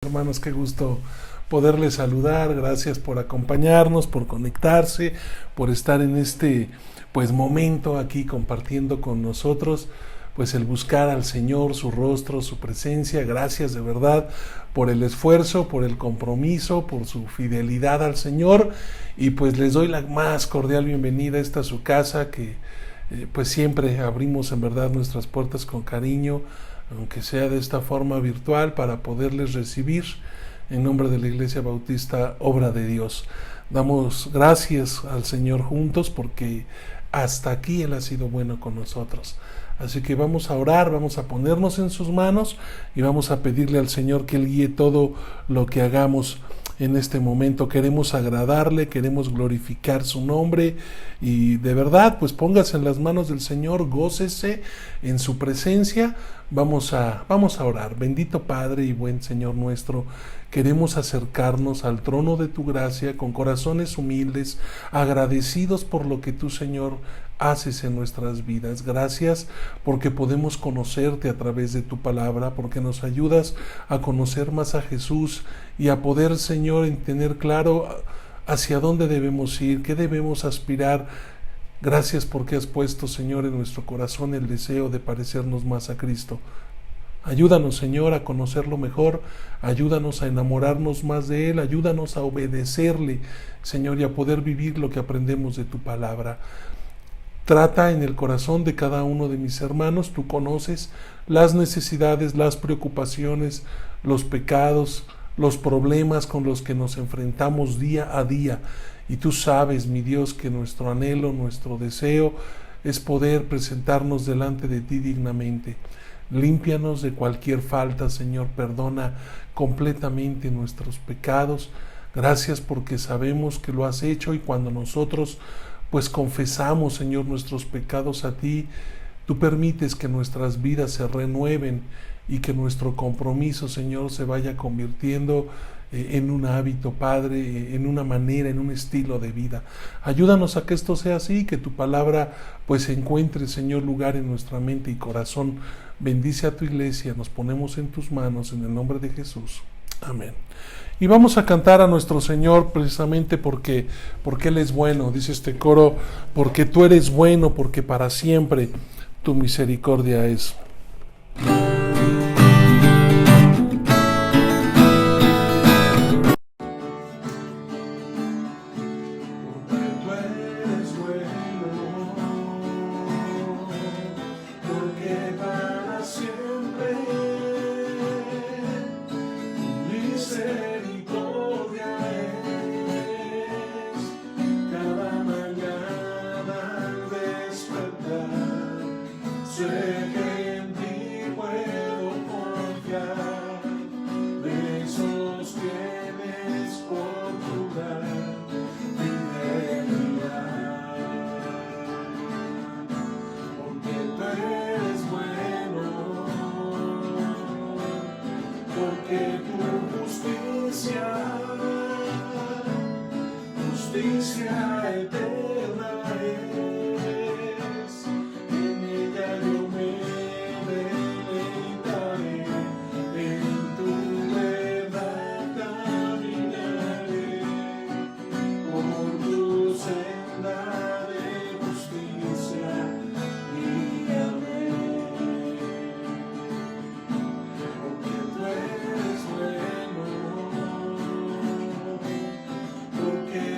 Hermanos, qué gusto poderles saludar. Gracias por acompañarnos, por conectarse, por estar en este momento aquí compartiendo con nosotros el buscar al Señor, su rostro, su presencia. Gracias de verdad por el esfuerzo, por el compromiso, por su fidelidad al Señor, y les doy la más cordial bienvenida a esta su casa que siempre abrimos en verdad nuestras puertas con cariño, aunque sea de esta forma virtual, para poderles recibir en nombre de la Iglesia Bautista Obra de Dios. Damos gracias al Señor juntos porque hasta aquí Él ha sido bueno con nosotros. Así que vamos a orar, vamos a ponernos en sus manos y vamos a pedirle al Señor que Él guíe todo lo que hagamos en este momento. Queremos agradarle, queremos glorificar su nombre, y de verdad póngase en las manos del Señor, gócese en su presencia. Vamos a orar. Bendito Padre y buen Señor nuestro, queremos acercarnos al trono de tu gracia con corazones humildes, agradecidos por lo que tú, Señor, haces en nuestras vidas. Gracias porque podemos conocerte a través de tu palabra, porque nos ayudas a conocer más a Jesús y a poder, Señor, en tener claro hacia dónde debemos ir, qué debemos aspirar. Gracias porque has puesto, Señor, en nuestro corazón el deseo de parecernos más a Cristo. Ayúdanos, Señor, a conocerlo mejor, ayúdanos a enamorarnos más de Él, ayúdanos a obedecerle, Señor, y a poder vivir lo que aprendemos de tu palabra. Trata en el corazón de cada uno de mis hermanos. Tú conoces las necesidades, las preocupaciones, los pecados, los problemas con los que nos enfrentamos día a día. Y tú sabes, mi Dios, que nuestro anhelo, nuestro deseo es poder presentarnos delante de ti dignamente. Límpianos de cualquier falta, Señor. Perdona completamente nuestros pecados. Gracias porque sabemos que lo has hecho, y cuando nosotros confesamos, Señor, nuestros pecados a ti, tú permites que nuestras vidas se renueven y que nuestro compromiso, Señor, se vaya convirtiendo en un hábito, Padre, en una manera, en un estilo de vida. Ayúdanos a que esto sea así, que tu palabra encuentre, Señor, lugar en nuestra mente y corazón. Bendice a tu iglesia, nos ponemos en tus manos en el nombre de Jesús. Amén. Y vamos a cantar a nuestro Señor precisamente porque Él es bueno. Dice este coro: porque tú eres bueno, porque para siempre tu misericordia es.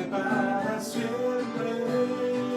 Para siempre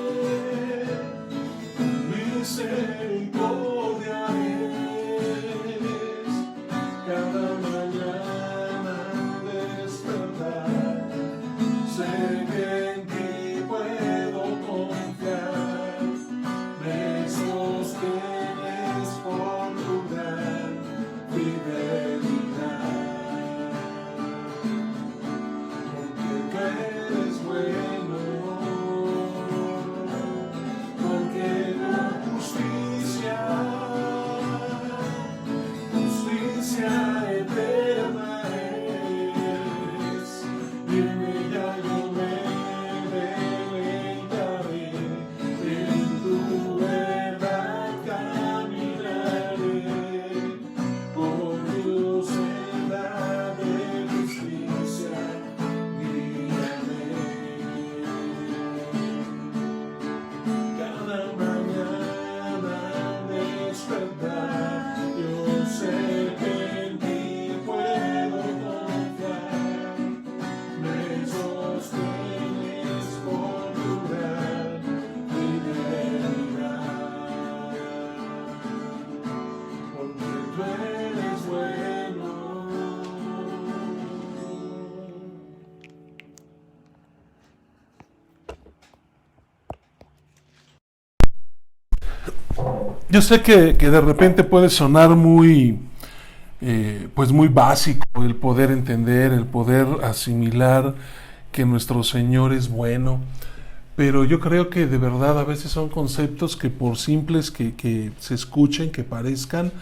Yo sé que de repente puede sonar muy, pues muy básico el poder entender, el poder asimilar que nuestro Señor es bueno, pero yo creo que de verdad a veces son conceptos que por simples que se escuchen, que parezcan,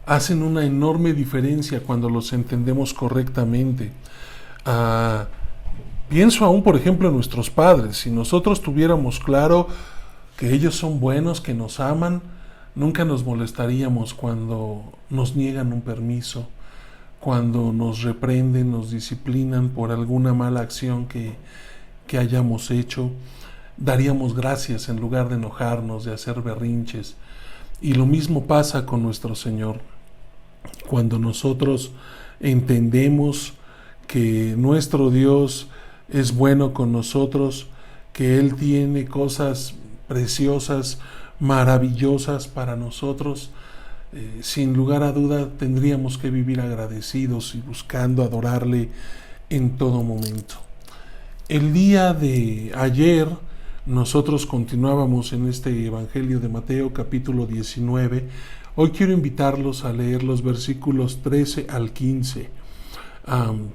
hacen una enorme diferencia cuando los entendemos correctamente. Ah, Pienso aún, por ejemplo, en nuestros padres. Si nosotros tuviéramos claro que ellos son buenos, que nos aman, nunca nos molestaríamos cuando nos niegan un permiso, cuando nos reprenden, nos disciplinan por alguna mala acción que hayamos hecho. Daríamos gracias en lugar de enojarnos, de hacer berrinches. Y lo mismo pasa con nuestro Señor. Cuando nosotros entendemos que nuestro Dios es bueno con nosotros, que Él tiene cosas preciosas, maravillosas para nosotros, sin lugar a duda tendríamos que vivir agradecidos y buscando adorarle en todo momento. El día de ayer nosotros continuábamos en este Evangelio de Mateo capítulo 19. Hoy quiero invitarlos a leer los versículos 13 al 15.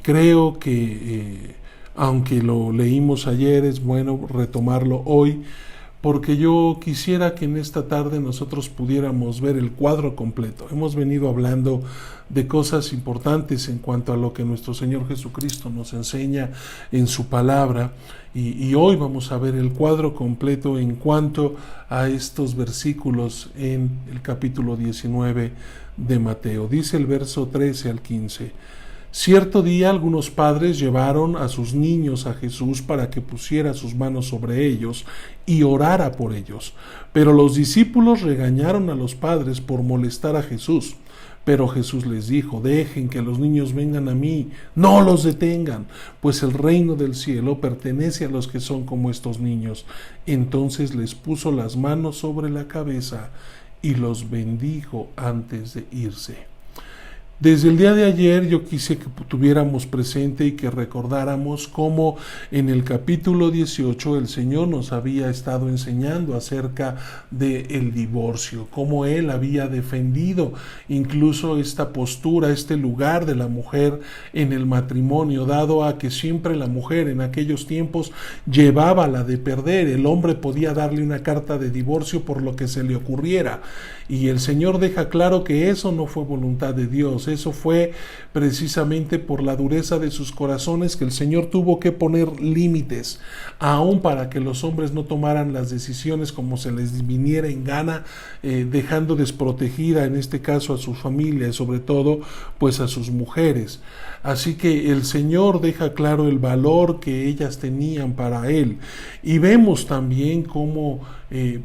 Creo que aunque lo leímos ayer, es bueno retomarlo hoy, porque yo quisiera que en esta tarde nosotros pudiéramos ver el cuadro completo. Hemos venido hablando de cosas importantes en cuanto a lo que nuestro Señor Jesucristo nos enseña en su palabra, y hoy vamos a ver el cuadro completo en cuanto a estos versículos en el capítulo 19 de Mateo. Dice el verso 13 al 15: Cierto día algunos padres llevaron a sus niños a Jesús para que pusiera sus manos sobre ellos y orara por ellos. Pero los discípulos regañaron a los padres por molestar a Jesús. Pero Jesús les dijo: dejen que los niños vengan a mí, no los detengan, pues el reino del cielo pertenece a los que son como estos niños. Entonces les puso las manos sobre la cabeza y los bendijo antes de irse. Desde el día de ayer yo quise que tuviéramos presente y que recordáramos cómo en el capítulo 18 el Señor nos había estado enseñando acerca del divorcio, cómo Él había defendido incluso esta postura, este lugar de la mujer en el matrimonio, dado a que siempre la mujer en aquellos tiempos llevaba la de perder. El hombre podía darle una carta de divorcio por lo que se le ocurriera, y el Señor deja claro que eso no fue voluntad de Dios. Eso fue precisamente por la dureza de sus corazones que el Señor tuvo que poner límites, aún para que los hombres no tomaran las decisiones como se les viniera en gana, dejando desprotegida en este caso a su familia y sobre todo pues a sus mujeres. Así que el Señor deja claro el valor que ellas tenían para Él, y vemos también cómo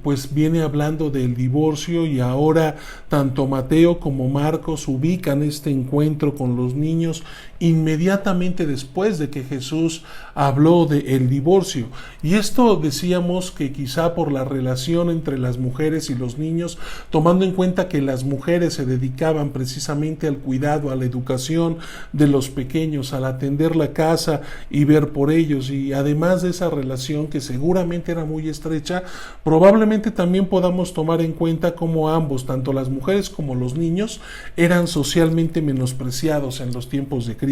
pues viene hablando del divorcio, y ahora tanto Mateo como Marcos ubican este encuentro con los niños inmediatamente después de que Jesús habló del divorcio. Y esto decíamos que quizá por la relación entre las mujeres y los niños, tomando en cuenta que las mujeres se dedicaban precisamente al cuidado, a la educación de los pequeños, al atender la casa y ver por ellos, y además de esa relación que seguramente era muy estrecha, probablemente también podamos tomar en cuenta cómo ambos, tanto las mujeres como los niños, eran socialmente menospreciados en los tiempos de Cristo.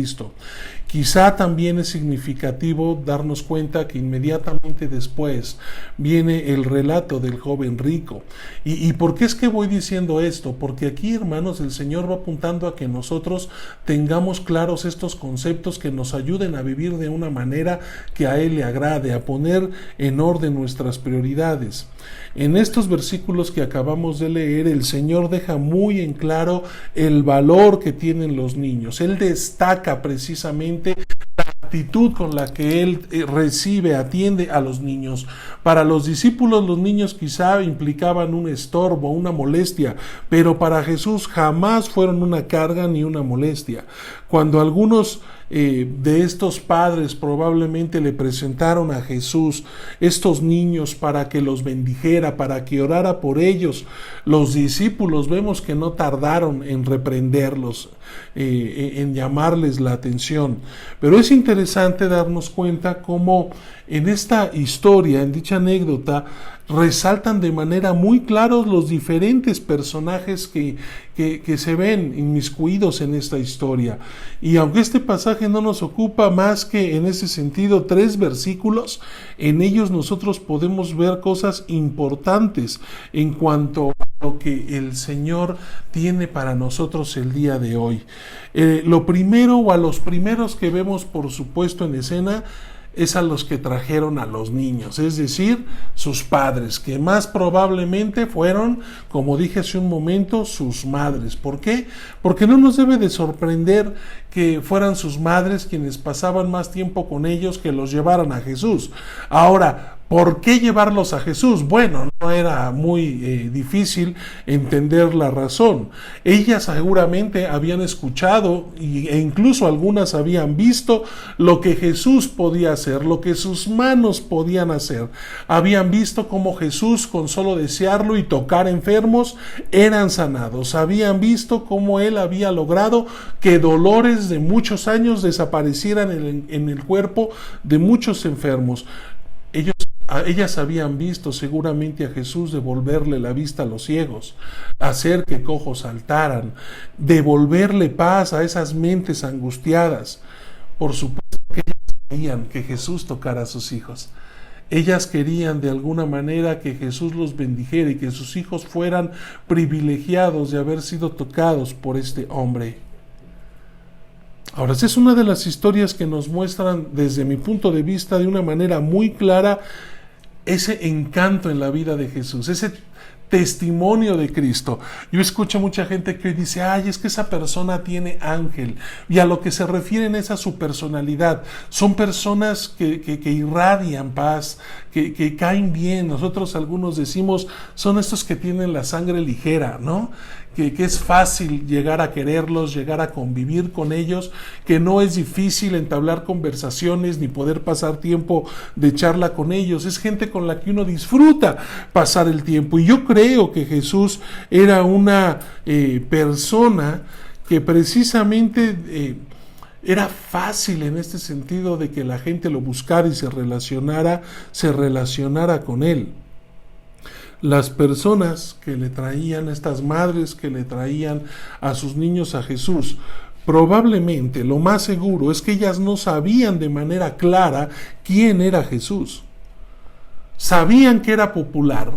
Quizá también es significativo darnos cuenta que inmediatamente después viene el relato del joven rico. ¿Y por qué es que voy diciendo esto? Porque aquí, hermanos, el Señor va apuntando a que nosotros tengamos claros estos conceptos que nos ayuden a vivir de una manera que a Él le agrade, a poner en orden nuestras prioridades. En estos versículos que acabamos de leer, el Señor deja muy en claro el valor que tienen los niños. Él destaca precisamente la actitud con la que Él recibe, atiende a los niños. Para los discípulos, los niños quizá implicaban un estorbo, una molestia, pero para Jesús jamás fueron una carga ni una molestia. Cuando algunos de estos padres probablemente le presentaron a Jesús estos niños para que los bendijera, para que orara por ellos, los discípulos vemos que no tardaron en reprenderlos, en llamarles la atención. Pero es interesante darnos cuenta cómo en esta historia, en dicha anécdota, resaltan de manera muy clara los diferentes personajes que se ven inmiscuidos en esta historia. Y aunque este pasaje no nos ocupa más que en ese sentido 3 versículos, en ellos nosotros podemos ver cosas importantes en cuanto a lo que el Señor tiene para nosotros el día de hoy. Lo primero, o a los primeros que vemos por supuesto en escena, es a los que trajeron a los niños, es decir, sus padres, que más probablemente fueron, como dije hace un momento, sus madres. ¿Por qué? Porque no nos debe de sorprender que fueran sus madres quienes pasaban más tiempo con ellos que los llevaran a Jesús. Ahora, ¿por qué llevarlos a Jesús? Bueno, no era muy difícil entender la razón. Ellas seguramente habían escuchado e incluso algunas habían visto lo que Jesús podía hacer, lo que sus manos podían hacer. Habían visto cómo Jesús, con solo desearlo y tocar enfermos, eran sanados. Habían visto cómo Él había logrado que dolores de muchos años desaparecieran en el cuerpo de muchos enfermos. Ellas habían visto seguramente a Jesús devolverle la vista a los ciegos, hacer que cojos saltaran, devolverle paz a esas mentes angustiadas. Por supuesto que ellas querían que Jesús tocara a sus hijos. Ellas querían de alguna manera que Jesús los bendijera y que sus hijos fueran privilegiados de haber sido tocados por este hombre. Ahora, esta es una de las historias que nos muestran, desde mi punto de vista, de una manera muy clara, ese encanto en la vida de Jesús, ese testimonio de Cristo. Yo escucho mucha gente que dice, ay, es que esa persona tiene ángel, y a lo que se refieren es a su personalidad. Son personas que irradian paz, que caen bien. Nosotros algunos decimos, son estos que tienen la sangre ligera, ¿no? Que es fácil llegar a quererlos, llegar a convivir con ellos, que no es difícil entablar conversaciones ni poder pasar tiempo de charla con ellos. Es gente con la que uno disfruta pasar el tiempo. Y yo creo que Jesús era una persona que precisamente era fácil en este sentido de que la gente lo buscara y se relacionara con él. Las personas que le traían, estas madres que le traían a sus niños a Jesús, probablemente lo más seguro es que ellas no sabían de manera clara quién era Jesús. Sabían que era popular,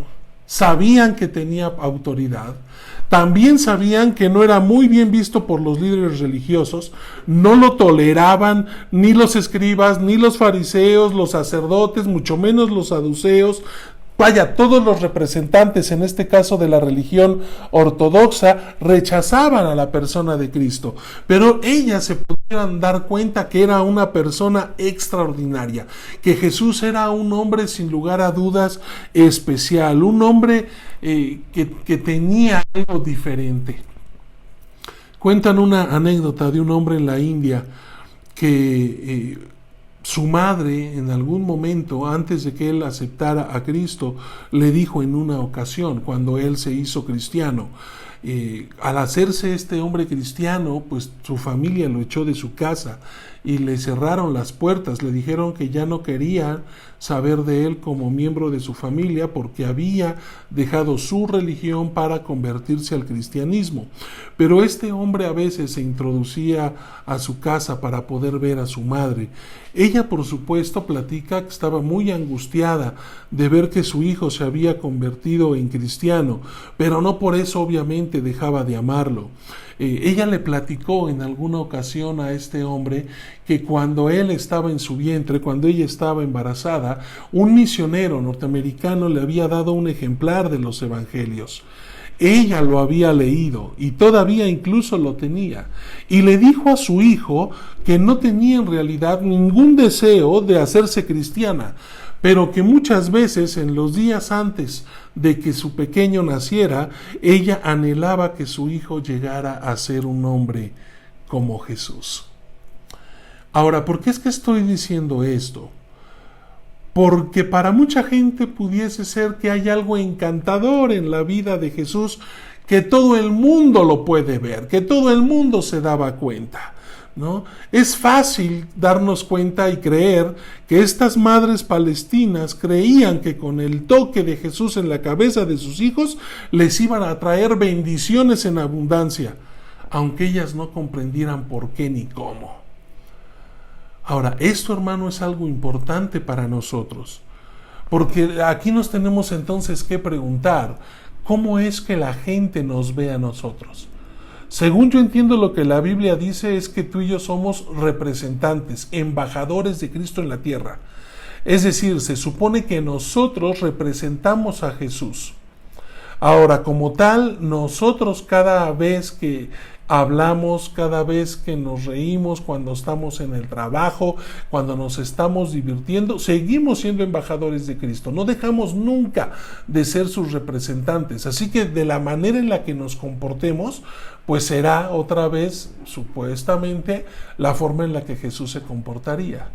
sabían que tenía autoridad, también sabían que no era muy bien visto por los líderes religiosos, no lo toleraban ni los escribas, ni los fariseos, los sacerdotes, mucho menos los saduceos. Vaya, todos los representantes, en este caso de la religión ortodoxa, rechazaban a la persona de Cristo, pero ellas se pudieran dar cuenta que era una persona extraordinaria, que Jesús era un hombre sin lugar a dudas especial, un hombre que tenía algo diferente. Cuentan una anécdota de un hombre en la India que su madre, en algún momento, antes de que él aceptara a Cristo, le dijo en una ocasión, cuando él se hizo cristiano, al hacerse este hombre cristiano, pues su familia lo echó de su casa y le cerraron las puertas, le dijeron que ya no querían saber de él como miembro de su familia porque había dejado su religión para convertirse al cristianismo. Pero este hombre a veces se introducía a su casa para poder ver a su madre. Ella, por supuesto, platica que estaba muy angustiada de ver que su hijo se había convertido en cristiano, pero no por eso obviamente dejaba de amarlo. Ella le platicó en alguna ocasión a este hombre que cuando él estaba en su vientre, cuando ella estaba embarazada, un misionero norteamericano le había dado un ejemplar de los evangelios. Ella lo había leído y todavía incluso lo tenía, y le dijo a su hijo que no tenía en realidad ningún deseo de hacerse cristiana, pero que muchas veces en los días antes de que su pequeño naciera, ella anhelaba que su hijo llegara a ser un hombre como Jesús. Ahora, ¿por qué es que estoy diciendo esto? Porque para mucha gente pudiese ser que hay algo encantador en la vida de Jesús, que todo el mundo lo puede ver, que todo el mundo se daba cuenta. ¿no? Es fácil darnos cuenta y creer que estas madres palestinas creían que con el toque de Jesús en la cabeza de sus hijos les iban a traer bendiciones en abundancia, aunque ellas no comprendieran por qué ni cómo. Ahora, esto, hermano, es algo importante para nosotros, porque aquí nos tenemos entonces que preguntar, ¿cómo es que la gente nos ve a nosotros? Según yo entiendo, lo que la Biblia dice es que tú y yo somos representantes, embajadores de Cristo en la tierra. Es decir, se supone que nosotros representamos a Jesús. Ahora, como tal, nosotros cada vez que hablamos, cada vez que nos reímos, cuando estamos en el trabajo, cuando nos estamos divirtiendo, seguimos siendo embajadores de Cristo. No dejamos nunca de ser sus representantes. Así que de la manera en la que nos comportemos, pues será otra vez, supuestamente, la forma en la que Jesús se comportaría.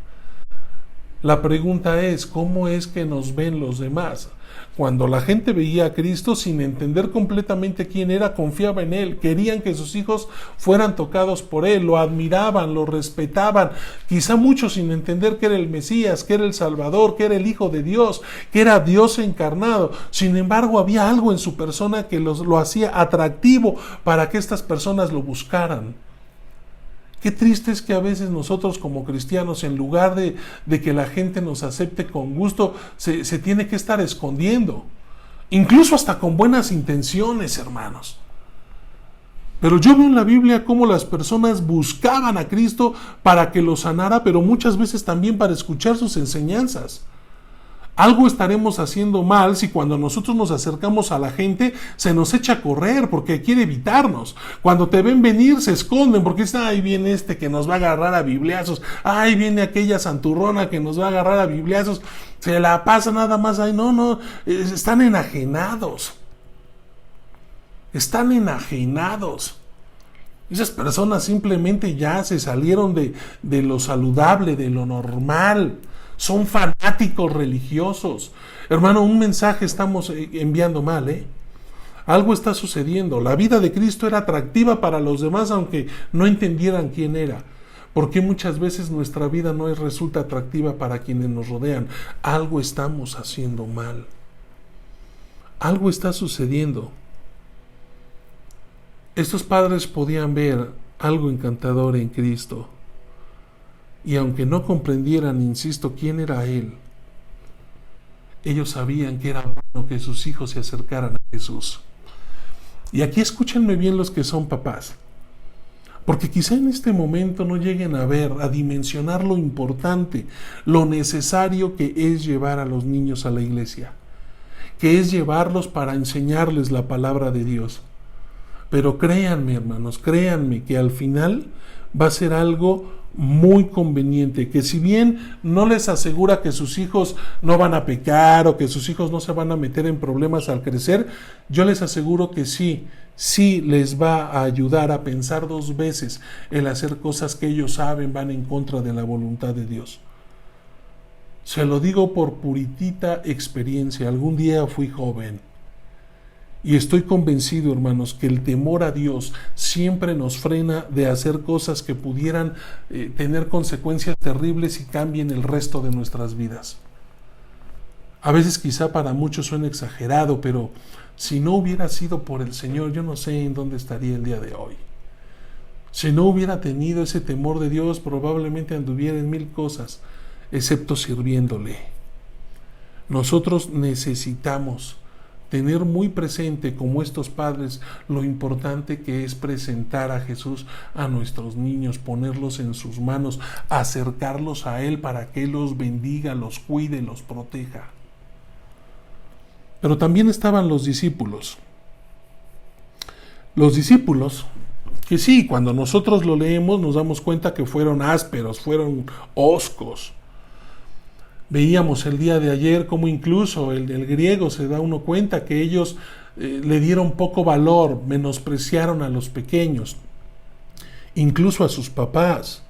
La pregunta es, ¿cómo es que nos ven los demás? Cuando la gente veía a Cristo sin entender completamente quién era, confiaba en Él, querían que sus hijos fueran tocados por Él, lo admiraban, lo respetaban, quizá muchos sin entender que era el Mesías, que era el Salvador, que era el Hijo de Dios, que era Dios encarnado. Sin embargo, había algo en su persona que lo hacía atractivo para que estas personas lo buscaran. Qué triste es que a veces nosotros como cristianos, en lugar de que la gente nos acepte con gusto, se tiene que estar escondiendo. Incluso hasta con buenas intenciones, hermanos. Pero yo veo en la Biblia cómo las personas buscaban a Cristo para que los sanara, pero muchas veces también para escuchar sus enseñanzas. Algo estaremos haciendo mal si cuando nosotros nos acercamos a la gente se nos echa a correr porque quiere evitarnos. Cuando te ven venir se esconden porque dicen, ahí viene este que nos va a agarrar a bibliazos, ahí viene aquella santurrona que nos va a agarrar a bibliazos, se la pasa nada más ahí. No, están enajenados. Están enajenados. Esas personas simplemente ya se salieron de lo saludable, de lo normal. Son fanáticos religiosos. Hermano, un mensaje estamos enviando mal, Algo está sucediendo. La vida de Cristo era atractiva para los demás, aunque no entendieran quién era. ¿Por qué muchas veces nuestra vida no resulta atractiva para quienes nos rodean? Algo estamos haciendo mal. Algo está sucediendo. Estos padres podían ver algo encantador en Cristo. Y aunque no comprendieran, insisto, quién era Él, ellos sabían que era bueno que sus hijos se acercaran a Jesús. Y aquí escúchenme bien los que son papás, porque quizá en este momento no lleguen a ver, a dimensionar lo importante, lo necesario que es llevar a los niños a la iglesia, que es llevarlos para enseñarles la palabra de Dios. Pero créanme, hermanos, créanme que al final va a ser algo muy conveniente, que si bien no les asegura que sus hijos no van a pecar o que sus hijos no se van a meter en problemas al crecer, yo les aseguro que sí les va a ayudar a pensar dos veces el hacer cosas que ellos saben van en contra de la voluntad de Dios. Se lo digo por puritita experiencia. Algún día fui joven y estoy convencido, hermanos, que el temor a Dios siempre nos frena de hacer cosas que pudieran tener consecuencias terribles y cambien el resto de nuestras vidas. A veces quizá para muchos suena exagerado, pero si no hubiera sido por el Señor, yo no sé en dónde estaría el día de hoy. Si no hubiera tenido ese temor de Dios, probablemente anduviera en mil cosas, excepto sirviéndole. Nosotros necesitamos tener muy presente, como estos padres, lo importante que es presentar a Jesús a nuestros niños, ponerlos en sus manos, acercarlos a Él para que Él los bendiga, los cuide, los proteja. Pero también estaban los discípulos. Los discípulos, que sí, cuando nosotros lo leemos nos damos cuenta que fueron ásperos, fueron hoscos. Veíamos el día de ayer cómo incluso el griego se da uno cuenta que ellos le dieron poco valor, menospreciaron a los pequeños, incluso a sus papás.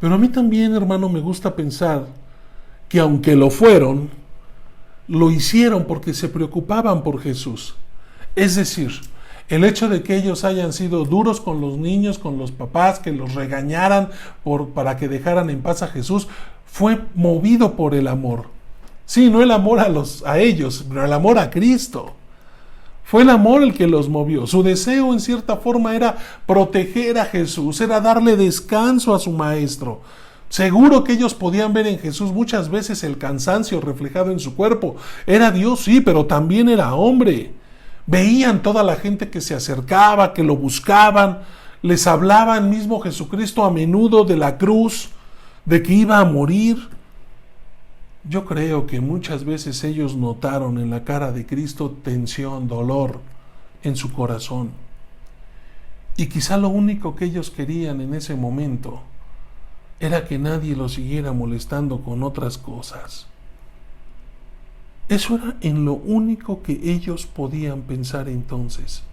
Pero a mí también, hermano, me gusta pensar que aunque lo fueron, lo hicieron porque se preocupaban por Jesús. Es decir, El hecho de que ellos hayan sido duros con los niños, con los papás, que los regañaran para que dejaran en paz a Jesús, fue movido por el amor. Sí, no el amor a ellos, pero el amor a Cristo. Fue el amor el que los movió. Su deseo en cierta forma era proteger a Jesús, era darle descanso a su maestro. Seguro que ellos podían ver en Jesús muchas veces el cansancio reflejado en su cuerpo. Era Dios, sí, pero también era hombre. Veían toda la gente que se acercaba, que lo buscaban. Les hablaba el mismo Jesucristo a menudo de la cruz, de que iba a morir. Yo creo que muchas veces ellos notaron en la cara de Cristo tensión, dolor en su corazón. Y quizá lo único que ellos querían en ese momento era que nadie los siguiera molestando con otras cosas. Eso era en lo único que ellos podían pensar entonces.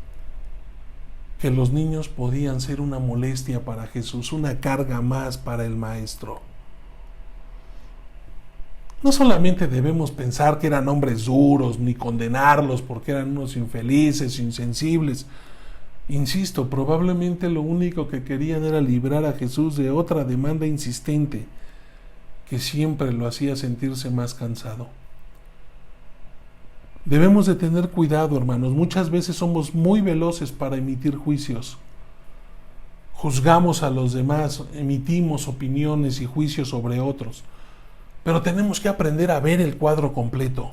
Que los niños podían ser una molestia para Jesús, una carga más para el Maestro. No solamente debemos pensar que eran hombres duros, ni condenarlos porque eran unos infelices, insensibles. Insisto, probablemente lo único que querían era librar a Jesús de otra demanda insistente que siempre lo hacía sentirse más cansado. Debemos de tener cuidado, hermanos. Muchas veces somos muy veloces para emitir juicios. Juzgamos a los demás, emitimos opiniones y juicios sobre otros. Pero tenemos que aprender a ver el cuadro completo.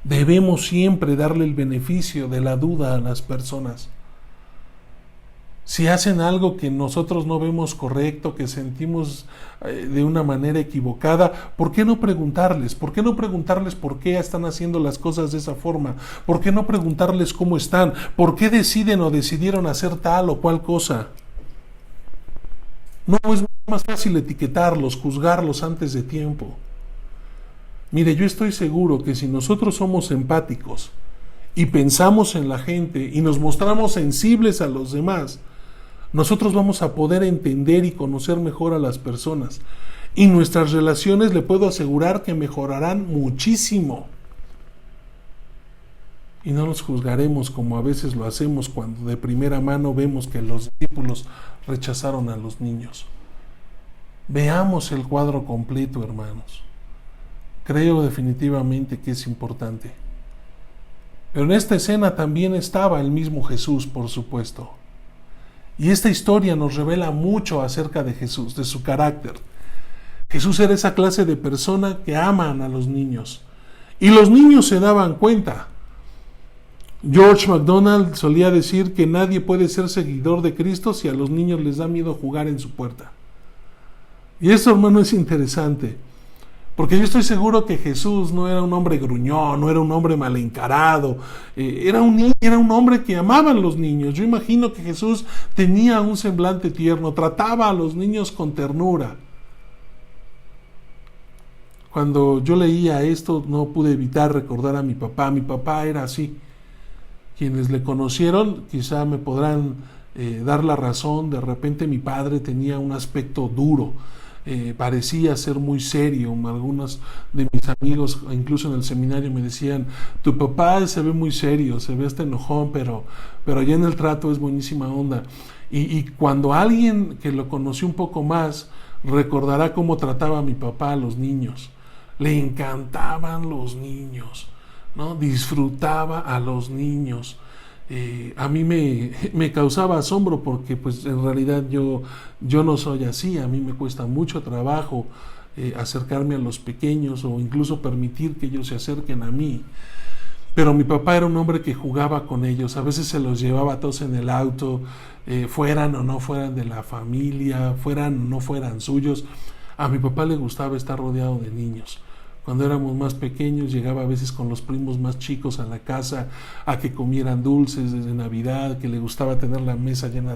Debemos siempre darle el beneficio de la duda a las personas. Si hacen algo que nosotros no vemos correcto, que sentimos de una manera equivocada, ¿por qué no preguntarles? ¿Por qué no preguntarles por qué están haciendo las cosas de esa forma? ¿Por qué no preguntarles cómo están? ¿Por qué deciden o decidieron hacer tal o cual cosa? No es más fácil etiquetarlos, juzgarlos antes de tiempo. Mire, yo estoy seguro que si nosotros somos empáticos y pensamos en la gente y nos mostramos sensibles a los demás, nosotros vamos a poder entender y conocer mejor a las personas. Y nuestras relaciones, le puedo asegurar que mejorarán muchísimo. Y no nos juzgaremos como a veces lo hacemos cuando de primera mano vemos que los discípulos rechazaron a los niños. Veamos el cuadro completo, hermanos. Creo definitivamente que es importante. Pero en esta escena también estaba el mismo Jesús, por supuesto. Y esta historia nos revela mucho acerca de Jesús, de su carácter. Jesús era esa clase de persona que aman a los niños. Y los niños se daban cuenta. George MacDonald solía decir que nadie puede ser seguidor de Cristo si a los niños les da miedo jugar en su puerta. Y esto, hermano, es interesante. Porque yo estoy seguro que Jesús no era un hombre gruñón, no era un hombre mal encarado, era un hombre que amaba a los niños. Yo imagino que Jesús tenía un semblante tierno, trataba a los niños con ternura. Cuando yo leía esto no pude evitar recordar a mi papá. Mi papá era así. Quienes le conocieron quizá me podrán dar la razón. De repente mi padre tenía un aspecto duro. Parecía ser muy serio. Algunos de mis amigos, incluso en el seminario, me decían: tu papá se ve muy serio, se ve hasta enojón, pero ya en el trato es buenísima onda. Y cuando alguien que lo conoció un poco más recordará cómo trataba a mi papá a los niños. Le encantaban los niños, ¿no? Disfrutaba a los niños. A mí me causaba asombro porque pues en realidad yo no soy así. A mí me cuesta mucho trabajo acercarme a los pequeños o incluso permitir que ellos se acerquen a mí. Pero mi papá era un hombre que jugaba con ellos. A veces se los llevaba todos en el auto, fueran o no fueran de la familia, fueran o no fueran suyos. A mi papá le gustaba estar rodeado de niños. Cuando éramos más pequeños llegaba a veces con los primos más chicos a la casa a que comieran dulces desde Navidad, que le gustaba tener la mesa llena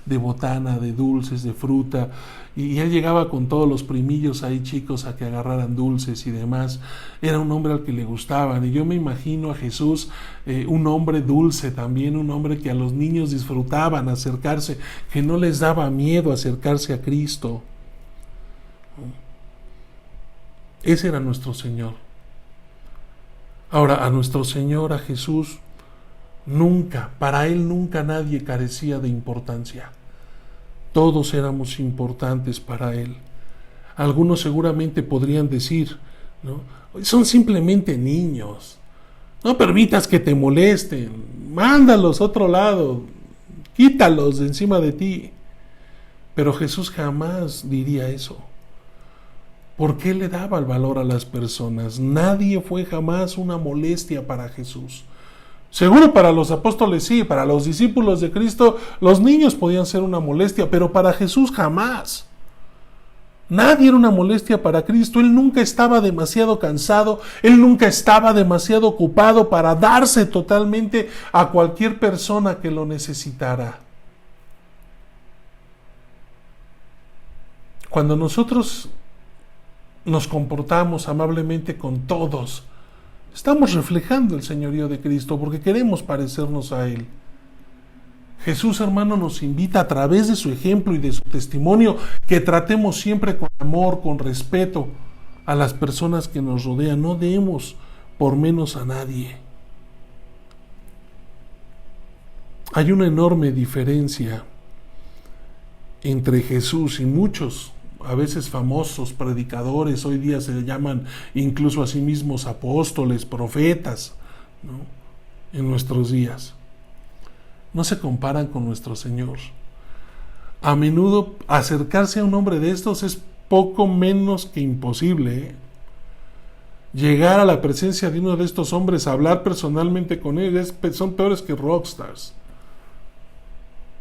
de botana, de dulces, de fruta, y él llegaba con todos los primillos ahí chicos a que agarraran dulces y demás. Era un hombre al que le gustaban, y yo me imagino a Jesús un hombre dulce también, un hombre que a los niños disfrutaban acercarse, que no les daba miedo acercarse a Cristo. Ese era nuestro Señor. Ahora, a nuestro Señor, a Jesús, Nunca, para él nunca nadie carecía de importancia. Todos éramos importantes para él. Algunos seguramente podrían decir, ¿no? Son simplemente niños. No permitas que te molesten. Mándalos a otro lado. Quítalos de encima de ti. Pero Jesús jamás diría eso. Porque él le daba el valor a las personas. Nadie fue jamás una molestia para Jesús. Seguro para los apóstoles sí, para los discípulos de Cristo, los niños podían ser una molestia, pero para Jesús jamás. Nadie era una molestia para Cristo. Él nunca estaba demasiado cansado, él nunca estaba demasiado ocupado para darse totalmente a cualquier persona que lo necesitara. Cuando nosotros nos comportamos amablemente con todos, estamos reflejando el señorío de Cristo porque queremos parecernos a Él. Jesús, hermano, nos invita a través de su ejemplo y de su testimonio que tratemos siempre con amor, con respeto a las personas que nos rodean. No demos por menos a nadie. Hay una enorme diferencia entre Jesús y muchos, a veces famosos predicadores, hoy día se llaman incluso a sí mismos apóstoles, profetas, ¿no? En nuestros días. No se comparan con nuestro Señor. A menudo acercarse a un hombre de estos es poco menos que imposible, ¿eh? Llegar a la presencia de uno de estos hombres, hablar personalmente con él, son peores que rockstars.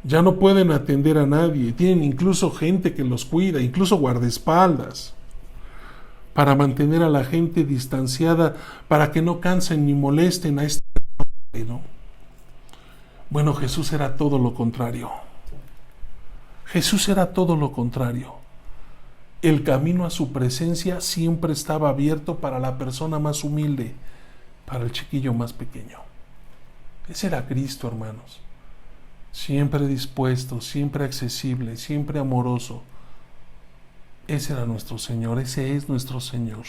Ya no pueden atender a nadie, tienen incluso gente que los cuida, incluso guardaespaldas, para mantener a la gente distanciada, para que no cansen ni molesten a este hombre, ¿no? Bueno, Jesús era todo lo contrario. Jesús era todo lo contrario. El camino a su presencia siempre estaba abierto para la persona más humilde, para el chiquillo más pequeño. Ese era Cristo, hermanos. Siempre dispuesto, siempre accesible, siempre amoroso. Ese era nuestro Señor, ese es nuestro Señor.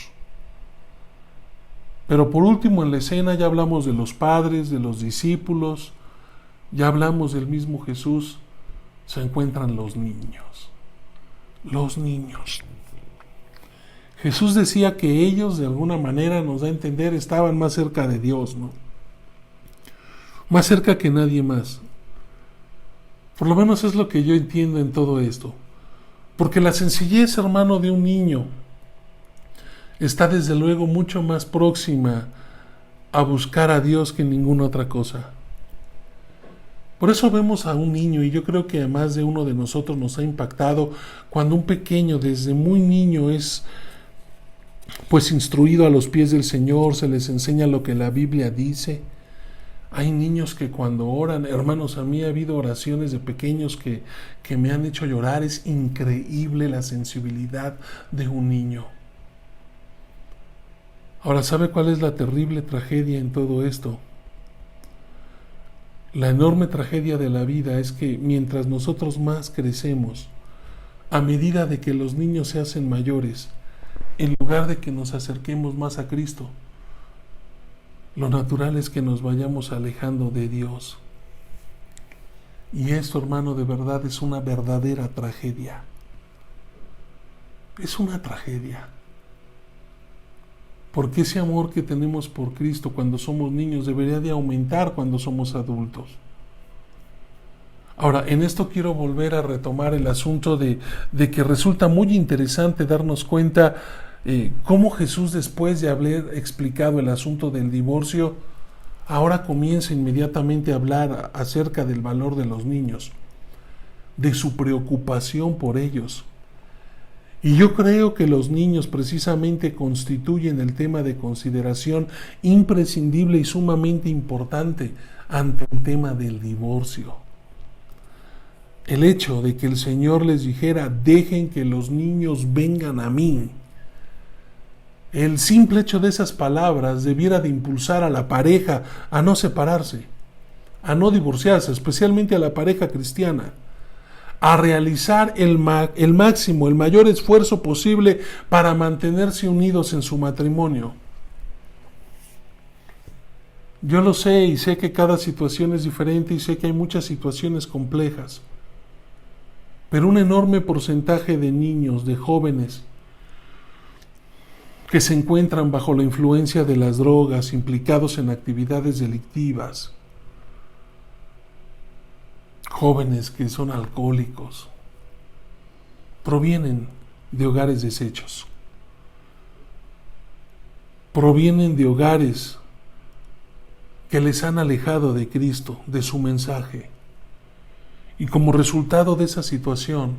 Pero por último en la escena ya hablamos de los padres, de los discípulos, ya hablamos del mismo Jesús, se encuentran los niños. Los niños. Jesús decía que ellos de alguna manera, nos da a entender, estaban más cerca de Dios, ¿no? Más cerca que nadie más. Por lo menos es lo que yo entiendo en todo esto. Porque la sencillez, hermano, de un niño está desde luego mucho más próxima a buscar a Dios que ninguna otra cosa. Por eso vemos a un niño, y yo creo que a más de uno de nosotros nos ha impactado cuando un pequeño desde muy niño es pues instruido a los pies del Señor, se les enseña lo que la Biblia dice. Hay niños que cuando oran, hermanos, a mí ha habido oraciones de pequeños que me han hecho llorar. Es increíble la sensibilidad de un niño. Ahora, ¿sabe cuál es la terrible tragedia en todo esto? La enorme tragedia de la vida es que mientras nosotros más crecemos, a medida de que los niños se hacen mayores, en lugar de que nos acerquemos más a Cristo, lo natural es que nos vayamos alejando de Dios. Y esto, hermano, de verdad es una verdadera tragedia. Es una tragedia. Porque ese amor que tenemos por Cristo cuando somos niños debería de aumentar cuando somos adultos. Ahora, en esto quiero volver a retomar el asunto de que resulta muy interesante darnos cuenta cómo Jesús, después de haber explicado el asunto del divorcio, ahora comienza inmediatamente a hablar acerca del valor de los niños, de su preocupación por ellos. Y yo creo que los niños precisamente constituyen el tema de consideración imprescindible y sumamente importante ante el tema del divorcio. El hecho de que el Señor les dijera, dejen que los niños vengan a mí. El simple hecho de esas palabras debiera de impulsar a la pareja a no separarse, a no divorciarse, especialmente a la pareja cristiana, a realizar el máximo, el mayor esfuerzo posible para mantenerse unidos en su matrimonio. Yo lo sé y sé que cada situación es diferente y sé que hay muchas situaciones complejas, pero un enorme porcentaje de niños, de jóvenes, que se encuentran bajo la influencia de las drogas, implicados en actividades delictivas, jóvenes que son alcohólicos, provienen de hogares deshechos, provienen de hogares que les han alejado de Cristo, de su mensaje. Y como resultado de esa situación,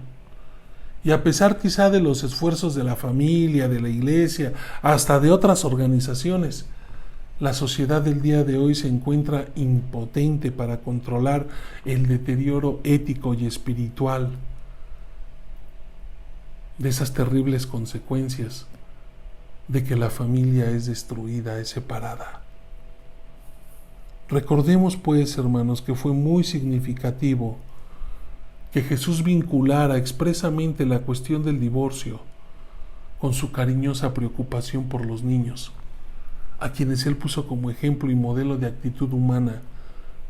y a pesar quizá de los esfuerzos de la familia, de la iglesia, hasta de otras organizaciones, la sociedad del día de hoy se encuentra impotente para controlar el deterioro ético y espiritual de esas terribles consecuencias de que la familia es destruida, es separada. Recordemos pues, hermanos, que fue muy significativo que Jesús vinculara expresamente la cuestión del divorcio con su cariñosa preocupación por los niños, a quienes Él puso como ejemplo y modelo de actitud humana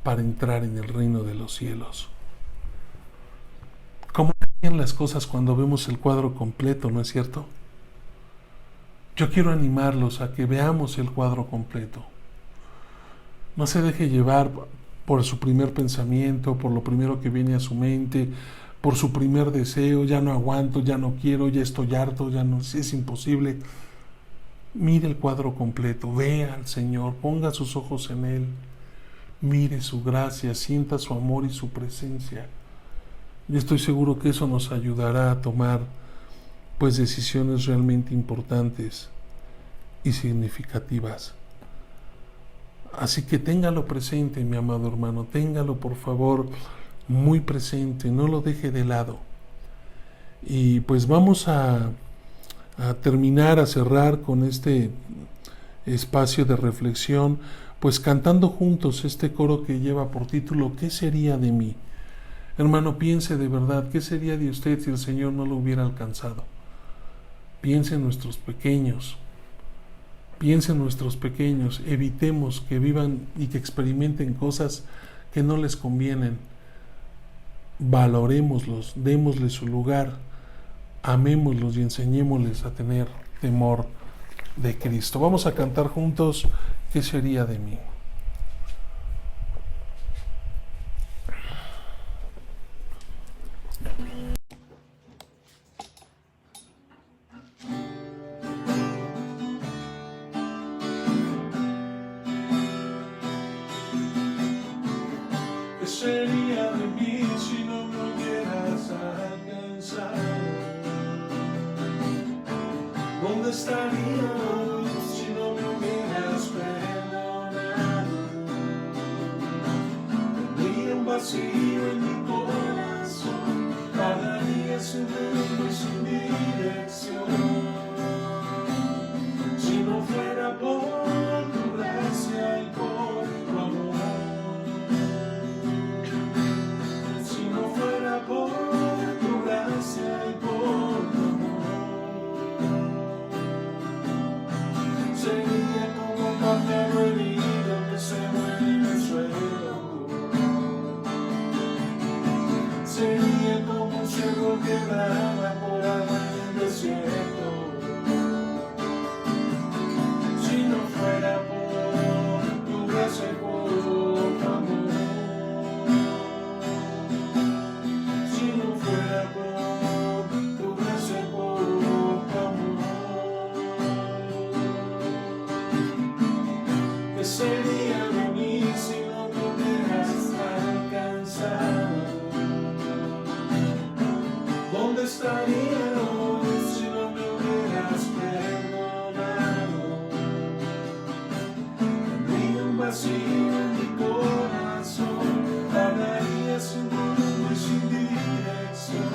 para entrar en el reino de los cielos. ¿Cómo cambian las cosas cuando vemos el cuadro completo, no es cierto? Yo quiero animarlos a que veamos el cuadro completo. No se deje llevar por su primer pensamiento, por lo primero que viene a su mente, por su primer deseo, ya no aguanto, ya no quiero, ya estoy harto, ya no, es imposible. Mire el cuadro completo, vea al Señor, ponga sus ojos en Él, mire su gracia, sienta su amor y su presencia. Yo estoy seguro que eso nos ayudará a tomar pues decisiones realmente importantes y significativas. Así que téngalo presente, mi amado hermano, téngalo por favor muy presente, no lo deje de lado. Y pues vamos a terminar, a cerrar con este espacio de reflexión, pues cantando juntos este coro que lleva por título ¿Qué sería de mí? Hermano, piense de verdad, ¿qué sería de usted si el Señor no lo hubiera alcanzado? Piense en nuestros pequeños. Piensen nuestros pequeños, evitemos que vivan y que experimenten cosas que no les convienen. Valorémoslos, démosles su lugar, amémoslos y enseñémosles a tener temor de Cristo. Vamos a cantar juntos, ¿qué sería de mí? ¿Qué sería de mí si no me hubieras alcanzado? ¿Dónde estaría hoy si no me hubieras perdonado? Tendría un vacío en mi corazón, vagaría sin rumbo y sin dirección. Si no fuera por tu gracia y por tu amor, por tu gracia y por tu amor, sería como un pájaro herido que se muere en el suelo, sería como un ciervo que brama por agua en el desierto. Si no fuera por tu gracia y por tu amor, ¿qué sería de mí si no me hubieras alcanzado? ¿Dónde estaría hoy si no me hubieras perdonado? Tendría un vacío en mi corazón, hablaría sin rumbo y sin dirección.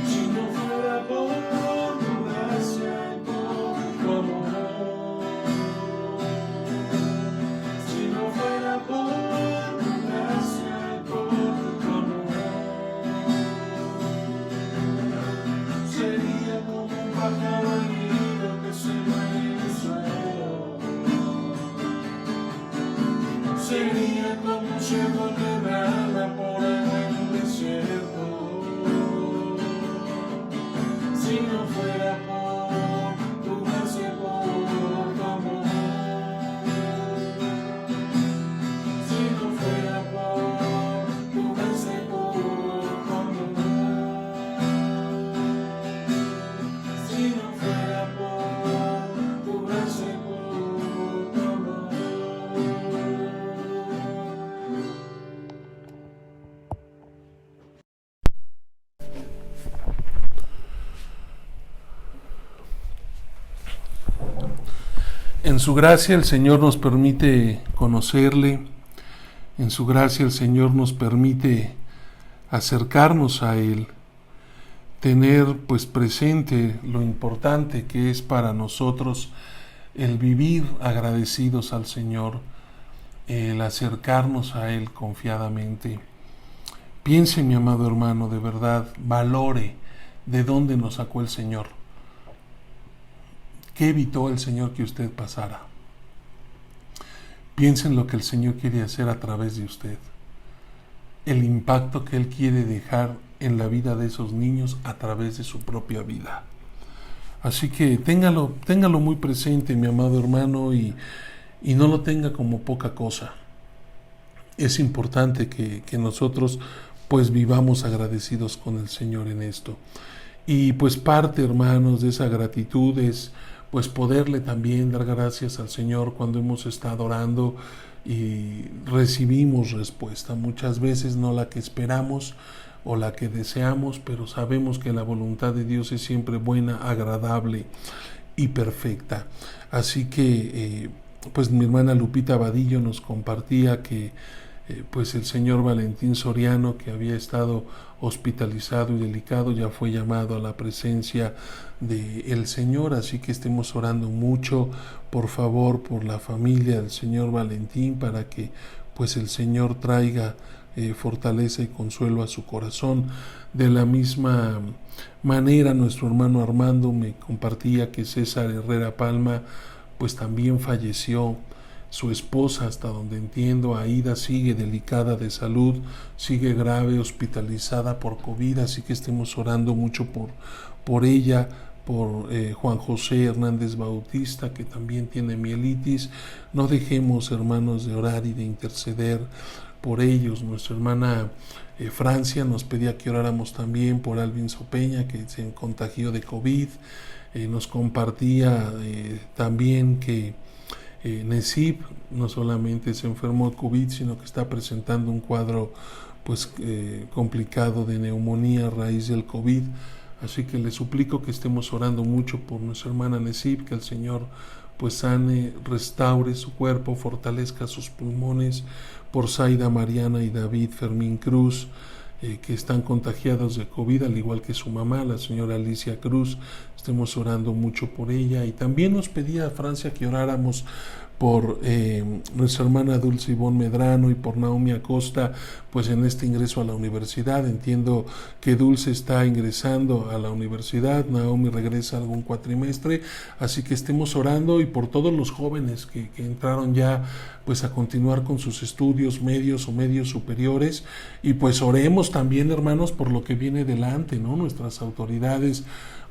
Si no fuera por tu gracia y por tu amor, si no fuera por tu gracia y por tu amor, sería como un pájaro herido que se muere en el suelo, Si no fuera por tu gracia y por tu amor, si no fuera por tu gracia y por tu amor, si no fuera por tu gracia y por tu amor. En su gracia el Señor nos permite conocerle, en su gracia el Señor nos permite acercarnos a Él, tener pues presente lo importante que es para nosotros el vivir agradecidos al Señor, el acercarnos a Él confiadamente. Piense, mi amado hermano, de verdad, valore de dónde nos sacó el Señor. ¿Qué evitó el Señor que usted pasara? Piense en lo que el Señor quiere hacer a través de usted, el impacto que Él quiere dejar en la vida de esos niños a través de su propia vida. Así que téngalo muy presente, mi amado hermano, y no lo tenga como poca cosa. Es importante que nosotros pues vivamos agradecidos con el Señor en esto. Y pues parte, hermanos, de esa gratitud es pues poderle también dar gracias al Señor cuando hemos estado orando y recibimos respuesta. Muchas veces no la que esperamos o la que deseamos, pero sabemos que la voluntad de Dios es siempre buena, agradable y perfecta. Así que pues mi hermana Lupita Vadillo nos compartía que pues el señor Valentín Soriano, que había estado hospitalizado y delicado, ya fue llamado a la presencia del Señor. Así que estemos orando mucho, por favor, por la familia del señor Valentín, para que pues el Señor traiga fortaleza y consuelo a su corazón. De la misma manera, nuestro hermano Armando me compartía que César Herrera Palma pues también falleció. Su esposa, hasta donde entiendo, Aida, sigue delicada de salud, sigue grave, hospitalizada por COVID, así que estemos orando mucho por ella, por Juan José Hernández Bautista, que también tiene mielitis. No dejemos, hermanos, de orar y de interceder por ellos. Nuestra hermana Francia nos pedía que oráramos también por Alvin Sopeña, que se contagió de COVID. Nos compartía también que Nesip no solamente se enfermó de COVID, sino que está presentando un cuadro pues complicado de neumonía a raíz del COVID. Así que le suplico que estemos orando mucho por nuestra hermana Nesip, que el Señor pues sane, restaure su cuerpo, fortalezca sus pulmones, por Zaida Mariana y David Fermín Cruz, que están contagiados de COVID, al igual que su mamá, la señora Alicia Cruz. Estemos orando mucho por ella. Y también nos pedía a Francia que oráramos por nuestra hermana Dulce Ivonne Medrano y por Naomi Acosta, pues en este ingreso a la universidad. Entiendo que Dulce está ingresando a la universidad, Naomi regresa a algún cuatrimestre, así que estemos orando, y por todos los jóvenes que entraron ya pues a continuar con sus estudios medios o medios superiores, y pues oremos también, hermanos, por lo que viene delante, ¿no? Nuestras autoridades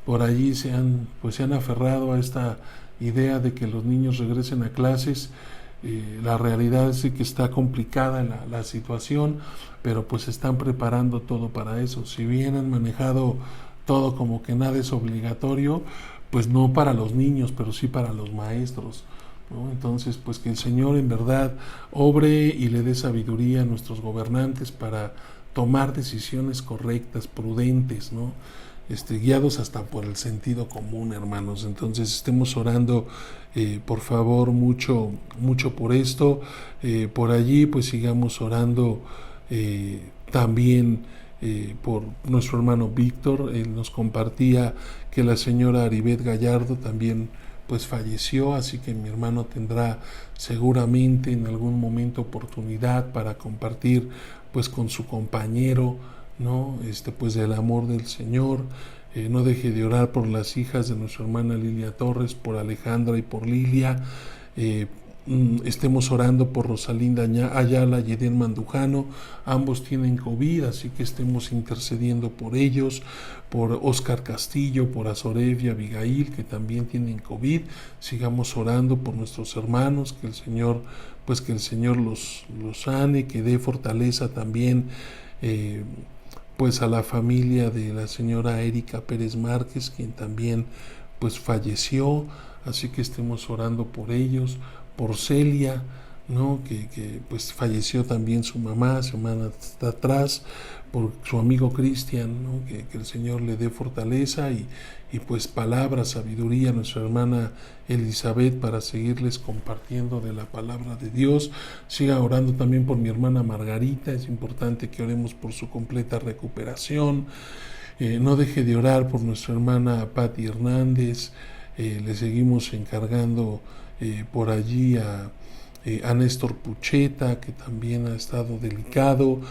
por allí se han aferrado a esta idea de que los niños regresen a clases. La realidad es que está complicada la situación, pero pues están preparando todo para eso. Si bien han manejado todo como que nada es obligatorio, pues no para los niños, pero sí para los maestros, ¿no? Entonces, pues que el Señor en verdad obre y le dé sabiduría a nuestros gobernantes para tomar decisiones correctas, prudentes, ¿no? Guiados hasta por el sentido común, hermanos. Entonces estemos orando por favor mucho por esto. Por allí pues sigamos orando también por nuestro hermano Víctor. Él nos compartía que la señora Aribet Gallardo también pues falleció, así que mi hermano tendrá seguramente en algún momento oportunidad para compartir pues con su compañero, ¿no? Pues del amor del Señor. No deje de orar por las hijas de nuestra hermana Lilia Torres, por Alejandra y por Lilia. estemos orando por Rosalinda Ayala y Eden Mandujano. Ambos tienen COVID, así que estemos intercediendo por ellos, por Oscar Castillo, por Azorev y Abigail, que también tienen COVID. Sigamos orando por nuestros hermanos, que el Señor los sane, que dé fortaleza también pues a la familia de la señora Erika Pérez Márquez, quien también pues falleció, así que estemos orando por ellos, por Celia, ¿no? que pues falleció también su mamá semana atrás, por su amigo Cristian, ¿no? que el Señor le dé fortaleza y pues palabra, sabiduría a nuestra hermana Elizabeth para seguirles compartiendo de la palabra de Dios. Siga orando también por mi hermana Margarita, es importante que oremos por su completa recuperación. No deje de orar por nuestra hermana Patti Hernández. Le seguimos encargando por allí a Néstor Pucheta, que también ha estado delicado,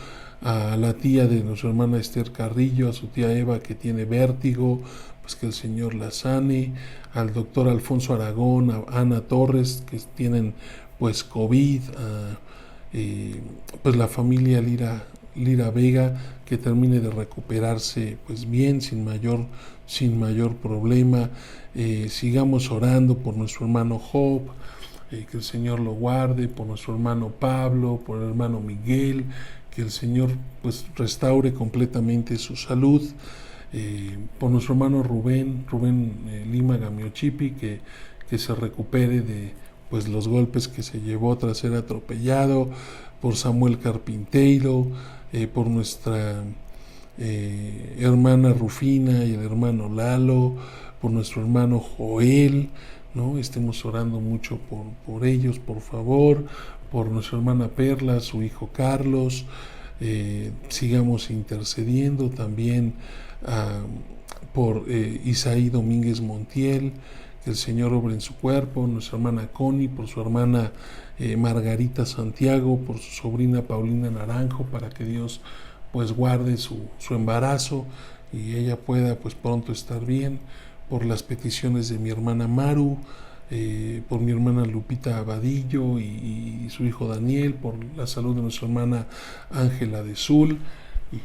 a la tía de nuestra hermana Esther Carrillo, a su tía Eva, que tiene vértigo, pues que el Señor la sane, al doctor Alfonso Aragón, a Ana Torres, que tienen pues COVID, pues la familia Lira Vega, que termine de recuperarse pues bien, sin mayor problema. Sigamos orando por nuestro hermano Job, que el Señor lo guarde, por nuestro hermano Pablo, por el hermano Miguel, que el Señor pues restaure completamente su salud, por nuestro hermano Rubén Lima Gamiochipi, que se recupere de pues los golpes que se llevó tras ser atropellado, por Samuel Carpinteiro, por nuestra hermana Rufina y el hermano Lalo, por nuestro hermano Joel, ¿no? Estemos orando mucho por ellos, por favor, por nuestra hermana Perla, su hijo Carlos. Sigamos intercediendo también por Isaí Domínguez Montiel, que el Señor obre en su cuerpo, nuestra hermana Connie, por su hermana Margarita Santiago, por su sobrina Paulina Naranjo, para que Dios pues guarde su embarazo y ella pueda pues pronto estar bien, por las peticiones de mi hermana Maru, por mi hermana Lupita Abadillo y su hijo Daniel, por la salud de nuestra hermana Ángela de Sul,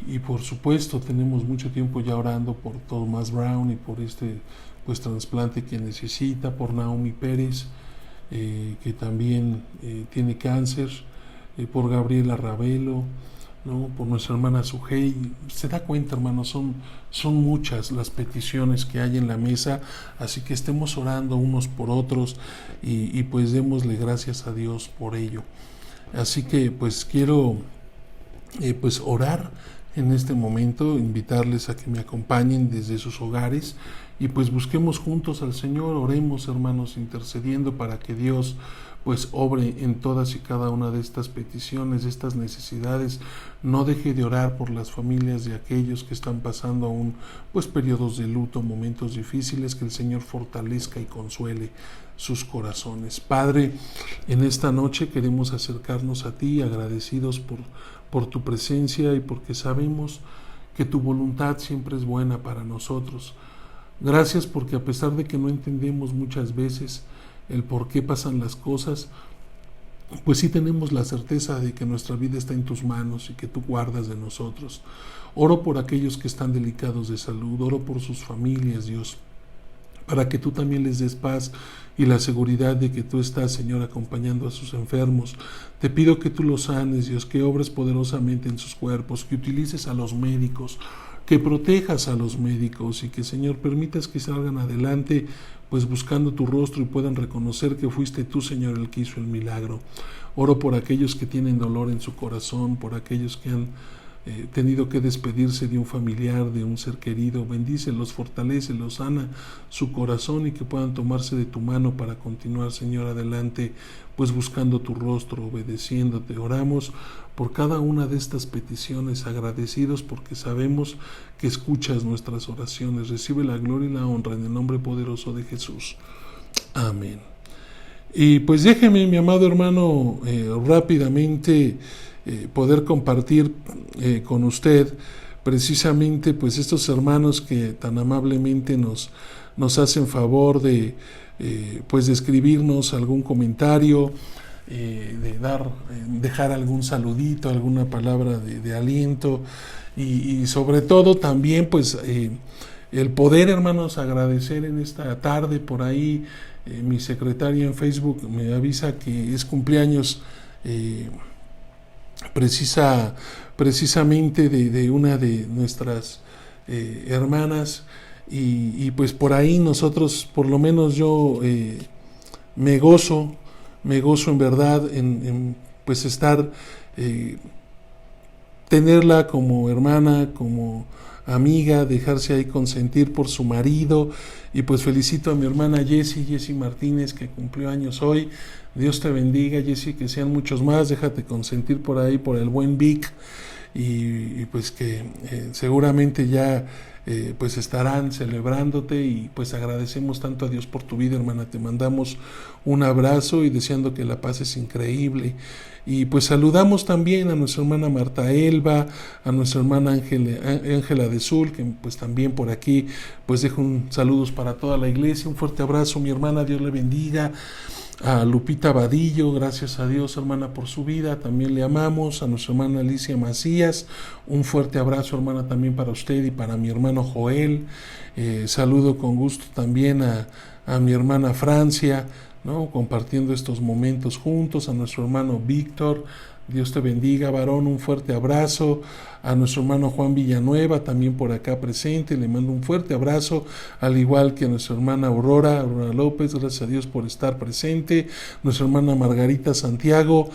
y por supuesto tenemos mucho tiempo ya orando por Tomás Brown y por este pues trasplante que necesita, por Naomi Pérez, que también tiene cáncer, por Gabriela Ravelo, ¿no? Por nuestra hermana Sujei. Se da cuenta, hermanos, son muchas las peticiones que hay en la mesa, así que estemos orando unos por otros y pues démosle gracias a Dios por ello. Así que pues quiero pues orar en este momento, invitarles a que me acompañen desde sus hogares y pues busquemos juntos al Señor, oremos, hermanos, intercediendo para que Dios pues obre en todas y cada una de estas peticiones, de estas necesidades. No deje de orar por las familias de aquellos que están pasando aún pues periodos de luto, momentos difíciles, que el Señor fortalezca y consuele sus corazones. Padre, en esta noche queremos acercarnos a ti agradecidos por tu presencia y porque sabemos que tu voluntad siempre es buena para nosotros. Gracias porque a pesar de que no entendemos muchas veces el por qué pasan las cosas, pues sí tenemos la certeza de que nuestra vida está en tus manos y que tú guardas de nosotros. Oro por aquellos que están delicados de salud, oro por sus familias, Dios, para que tú también les des paz y la seguridad de que tú estás, Señor, acompañando a sus enfermos. Te pido que tú los sanes, Dios, que obres poderosamente en sus cuerpos, que utilices a los médicos, que protejas a los médicos y que, Señor, permitas que salgan adelante pues buscando tu rostro y puedan reconocer que fuiste tú, Señor, el que hizo el milagro. Oro por aquellos que tienen dolor en su corazón, por aquellos que han tenido que despedirse de un familiar, de un ser querido. Bendícelos, fortalécelos, sana su corazón y que puedan tomarse de tu mano para continuar, Señor, adelante, pues buscando tu rostro, obedeciéndote. Oramos por cada una de estas peticiones, agradecidos porque sabemos que escuchas nuestras oraciones. Recibe la gloria y la honra en el nombre poderoso de Jesús. Amén. Y pues déjeme, mi amado hermano, rápidamente poder compartir con usted precisamente pues estos hermanos que tan amablemente nos hacen favor de pues de escribirnos algún comentario, dejar algún saludito, alguna palabra de aliento y sobre todo también pues el poder, hermanos, agradecer en esta tarde por ahí. Mi secretaria en Facebook me avisa que es cumpleaños precisamente de una de nuestras hermanas y pues por ahí nosotros, por lo menos yo me gozo en verdad en pues estar tenerla como hermana, como amiga, dejarse ahí consentir por su marido. Y pues felicito a mi hermana Jessie Martínez, que cumplió años hoy. Dios te bendiga, Jessie, que sean muchos más. Déjate consentir por ahí por el buen Vic y pues que seguramente ya pues estarán celebrándote y pues agradecemos tanto a Dios por tu vida, hermana. Te mandamos un abrazo y deseando que la pases increíble. Y pues saludamos también a nuestra hermana Marta Elba, a nuestra hermana Ángela de Sul, que pues también por aquí pues dejo saludos para toda la iglesia. Un fuerte abrazo, mi hermana, Dios le bendiga. A Lupita Vadillo, gracias a Dios, hermana, por su vida, también le amamos. A nuestra hermana Alicia Macías, un fuerte abrazo, hermana, también para usted y para mi hermano Joel. Saludo con gusto también a mi hermana Francia, ¿no? Compartiendo estos momentos juntos. A nuestro hermano Víctor, Dios te bendiga, varón, un fuerte abrazo. A nuestro hermano Juan Villanueva, también por acá presente, le mando un fuerte abrazo, al igual que a nuestra hermana Aurora López, gracias a Dios por estar presente. Nuestra hermana Margarita Santiago,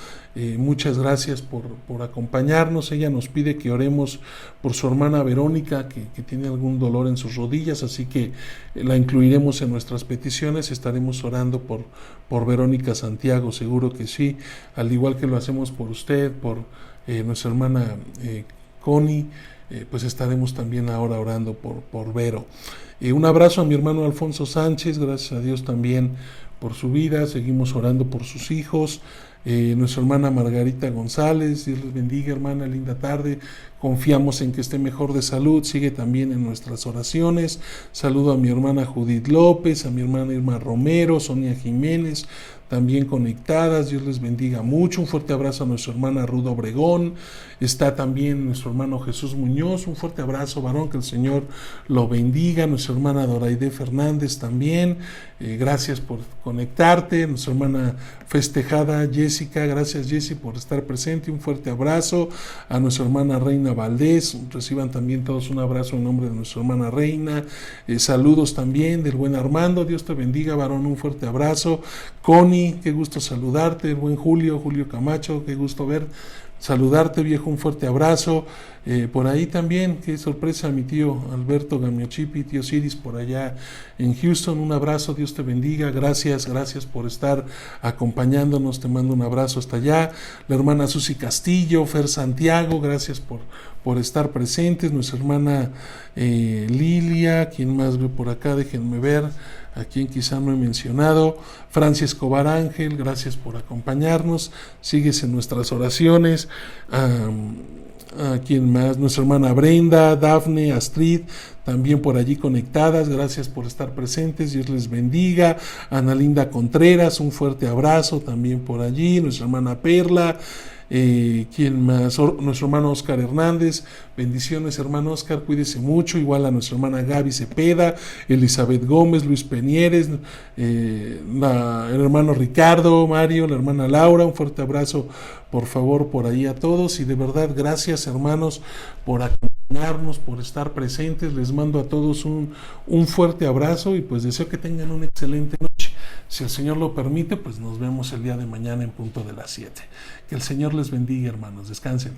muchas gracias por acompañarnos. Ella nos pide que oremos por su hermana Verónica, que tiene algún dolor en sus rodillas, así que la incluiremos en nuestras peticiones. Estaremos orando por Verónica Santiago, seguro que sí, al igual que lo hacemos por usted, por nuestra hermana Connie, pues estaremos también ahora orando por Vero. Un abrazo a mi hermano Alfonso Sánchez, gracias a Dios también por su vida, seguimos orando por sus hijos. Nuestra hermana Margarita González, Dios les bendiga, hermana, linda tarde, confiamos en que esté mejor de salud, sigue también en nuestras oraciones. Saludo a mi hermana Judith López, a mi hermana Irma Romero, Sonia Jiménez, también conectadas, Dios les bendiga mucho. Un fuerte abrazo a nuestra hermana Ruda Obregón, está también nuestro hermano Jesús Muñoz, un fuerte abrazo, varón, que el Señor lo bendiga. Nuestra hermana Doraide Fernández también, gracias por conectarte. Nuestra hermana festejada Jessica, gracias Jessie por estar presente, un fuerte abrazo. A nuestra hermana Reina Valdés, reciban también todos un abrazo en nombre de nuestra hermana Reina. Saludos también del buen Armando, Dios te bendiga, varón, un fuerte abrazo. Connie, qué gusto saludarte. El buen Julio Camacho, qué gusto saludarte, viejo, un fuerte abrazo. Por ahí también, qué sorpresa, mi tío Alberto Gamiochipi, tío Ciris por allá en Houston, un abrazo, Dios te bendiga, gracias por estar acompañándonos, te mando un abrazo hasta allá. La hermana Susi Castillo, Fer Santiago, gracias por estar presentes. Nuestra hermana Lilia, ¿quién más ve por acá? Déjenme ver, a quien quizá no he mencionado. Francia Escobar Ángel, gracias por acompañarnos, sigues en nuestras oraciones. ¿A quién más? Nuestra hermana Brenda, Dafne, Astrid, también por allí conectadas, gracias por estar presentes, Dios les bendiga. Ana Linda Contreras, un fuerte abrazo también por allí. Nuestra hermana Perla, ¿quién más? Nuestro hermano Oscar Hernández, bendiciones, hermano Oscar, cuídese mucho. Igual a nuestra hermana Gaby Cepeda, Elizabeth Gómez, Luis Peñeres, el hermano Ricardo, Mario, la hermana Laura, un fuerte abrazo por favor por ahí a todos. Y de verdad gracias, hermanos, por acompañarnos, por estar presentes. Les mando a todos un fuerte abrazo y pues deseo que tengan una excelente noche. Si el Señor lo permite, pues nos vemos el día de mañana en punto de las 7. Que el Señor les bendiga, hermanos. Descansen.